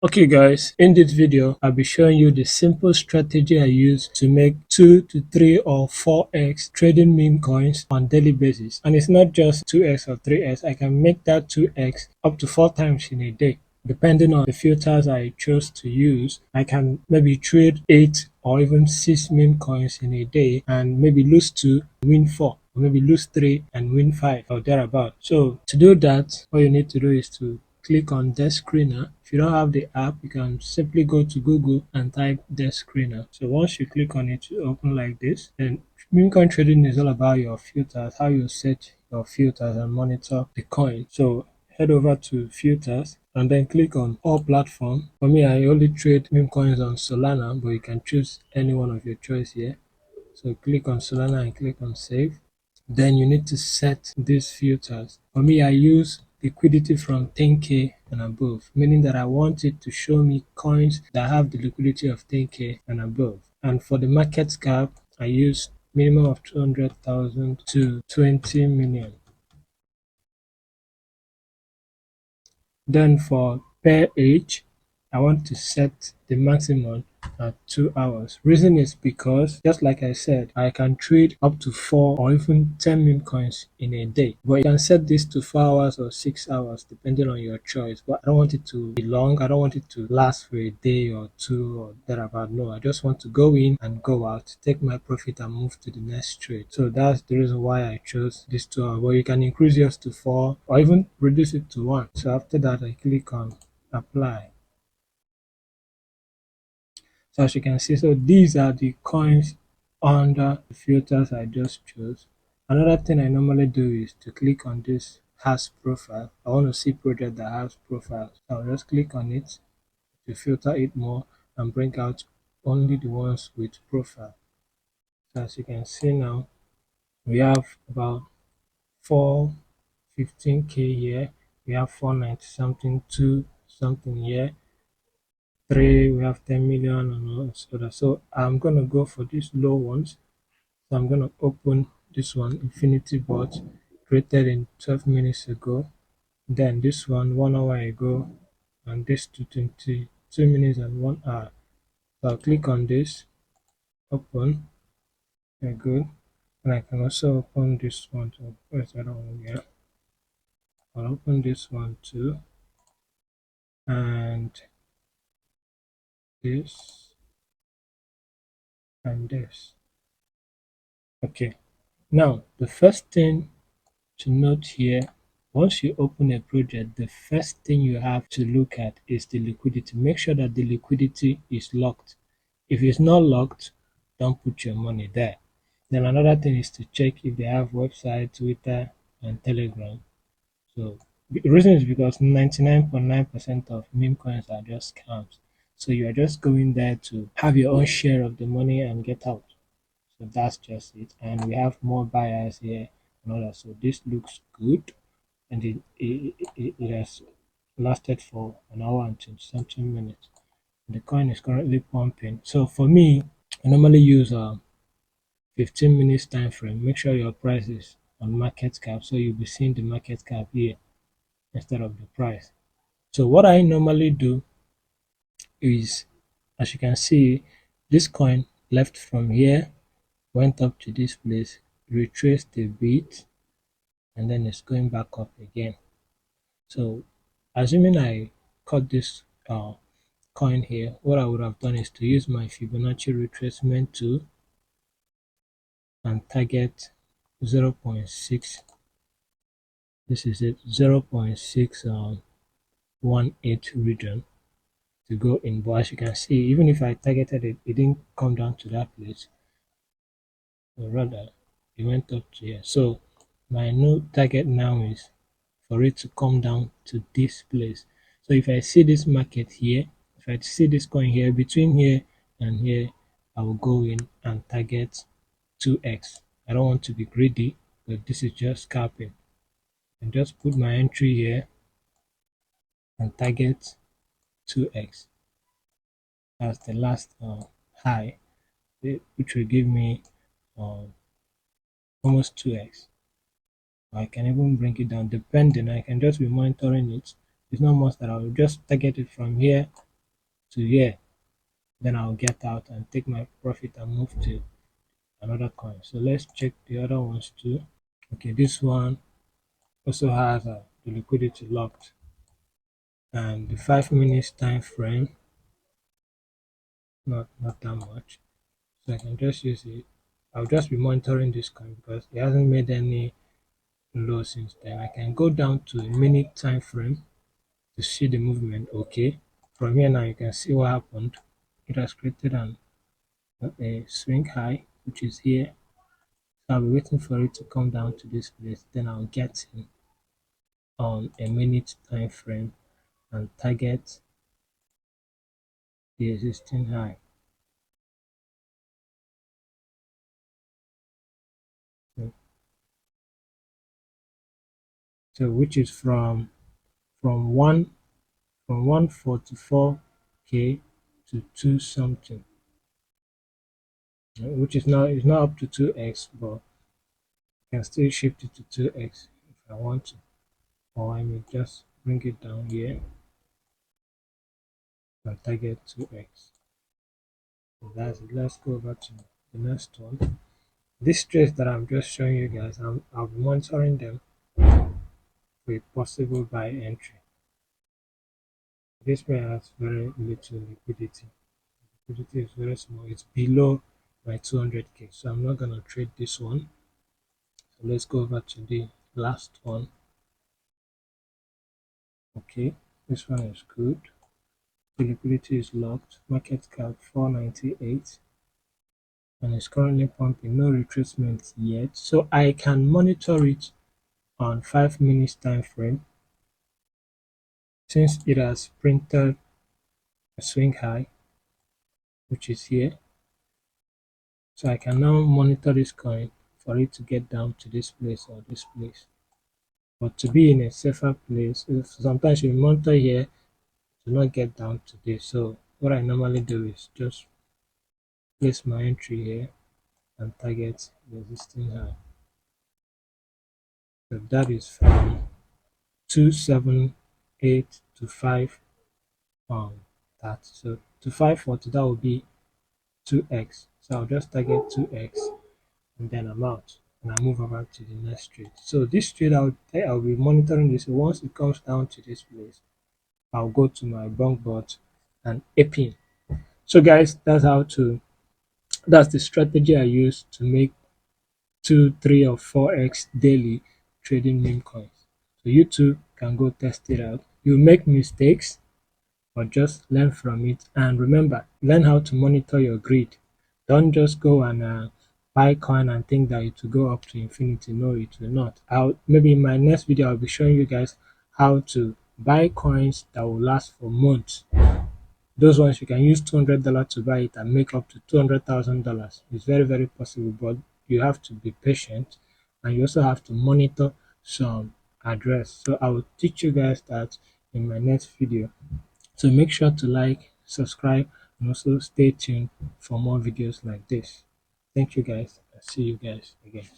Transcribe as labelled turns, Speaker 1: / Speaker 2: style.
Speaker 1: Okay guys, in this video, I'll be showing you the simple strategy I use to make 2 to 3 or 4x trading meme coins on daily basis. And it's not just 2x or 3x, I can make that 2x up to 4 times in a day. Depending on the filters I chose to use, I can maybe trade 8 or even 6 meme coins in a day and maybe lose 2, win 4. Or maybe lose 3 and win 5 or thereabout. So to do that, all you need to do is to click on Desk Screener. If you don't have the app, you can simply go to Google and type Desk Screener. So once you click on it, it open like this. Then MemeCoin trading is all about your filters, how you set your filters and monitor the coin. So head over to filters and then click on all platform. For me, I only trade meme coins on Solana, but you can choose any one of your choice here. So click on Solana and click on save. Then you need to set these filters. For me, I use liquidity from 10k and above, meaning that I want it to show me coins that have the liquidity of 10k and above. And for the market cap, I use minimum of 200,000 to 20 million. Then for per age, I want to set the maximum at 2 hours. Reason is because, just like I said, I can trade up to 4 or even 10 meme coins in a day. But you can set this to 4 hours or 6 hours depending on your choice. But I don't want it to be long. I don't want it to last for a day or two or thereabout. No, I just want to go in and go out, take my profit and move to the next trade. So that's the reason why I chose this 2 hours. But you can increase yours to 4 or even reduce it to 1. So after that, I click on apply. So as you can see, so these are the coins under the filters I just chose. Another thing I normally do is to click on this has profile. I want to see project that has profiles. So I'll just click on it to filter it more and bring out only the ones with profile. So as you can see now, we have about 415k here. We have 490 something, 2 something here. 3, we have 10 million and all this other. So I'm going to go for these low ones. So I'm going to open this one, Infinity Bot, created in 12 minutes ago. Then this one, 1 hour ago, and this 22 minutes and 1 hour. So I'll click on this, open, very good. And I can also open this one too. Where's the other one here? I'll open this one too. And this and this. Okay. Now the first thing to note here, once you open a project, the first thing you have to look at is the liquidity. Make sure that the liquidity is locked. If it's not locked, don't put your money there. Then another thing is to check if they have website, Twitter, and Telegram. So the reason is because 99.9% of meme coins are just scams. So you are just going there to have your own share of the money and get out. So that's just it. And we have more buyers here and all that. So this looks good. And it has lasted for 1 hour and 20 something minutes. The coin is currently pumping. So for me, I normally use a 15 minutes time frame. Make sure your price is on market cap. So you'll be seeing the market cap here instead of the price. So what I normally do is, as you can see, this coin left from here, went up to this place, retraced a bit, and then it's going back up again. So assuming I cut this coin here, what I would have done is to use my Fibonacci retracement tool and target 0.6. This is it, 0.618 region to go in. But as you can see, even if I targeted it, it didn't come down to that place. Or rather, it went up to here. So my new target now is for it to come down to this place. So if I see this market here, if I see this coin here, between here and here, I will go in and target 2x. I don't want to be greedy, but this is just scalping. And just put my entry here and target 2x. That's the last high, which will give me almost 2x. I can even bring it down depending. I can just be monitoring it. It's not much that I will just target it from here to here, then I'll get out and take my profit and move to another coin. So let's check the other ones too. Okay, this one also has the liquidity locked, and the 5 minutes time frame, not that much. So I can just use it. I'll just be monitoring this coin because it hasn't made any low since then. I can go down to a minute time frame to see the movement. Okay, from here now you can see what happened. It has created a swing high, which is here. So I'll be waiting for it to come down to this place. Then I'll get in on a minute time frame and target the existing high. So, which is from one from 144k to 2 something, which is not up to 2x, but I can still shift it to 2x if I want to, or I may just bring it down here and target 2x. So that's it. Let's go over to the next one. These trades that I'm just showing you guys, I'll be monitoring them for a possible buy entry. This pair has very little liquidity. Liquidity is very small. It's below my 200k, so I'm not gonna trade this one. So let's go over to the last one. Okay, this one is good. The liquidity is locked. Market cap 498, and it's currently pumping. No retracement yet, so I can monitor it on 5 minutes time frame since it has printed a swing high, which is here. So I can now monitor this coin for it to get down to this place or this place. But to be in a safer place, sometimes you monitor here to not get down to this. So what I normally do is just place my entry here and target the existing high. So that is from 278 to 5 that. So to 540, that will be 2x. So I'll just target 2x and then I'm out and I move over to the next trade. So this trade I'll be monitoring this. Once it comes down to this place, I'll go to my bunk bot and a pin. So guys, that's the strategy I use to make 2, 3, or 4x daily trading meme coins. So you too can go test it out. You make mistakes, but just learn from it. And remember, learn how to monitor your greed. Don't just go and buy coin and think that it will go up to infinity. No, it will not. Maybe in my next video I'll be showing you guys how to buy coins that will last for months. Those ones you can use $200 to buy it and make up to $200,000. It's very, very possible, but you have to be patient and you also have to monitor some address. So I will teach you guys that in my next video. So make sure to like, subscribe, and also stay tuned for more videos like this. Thank you guys. I'll see you guys again.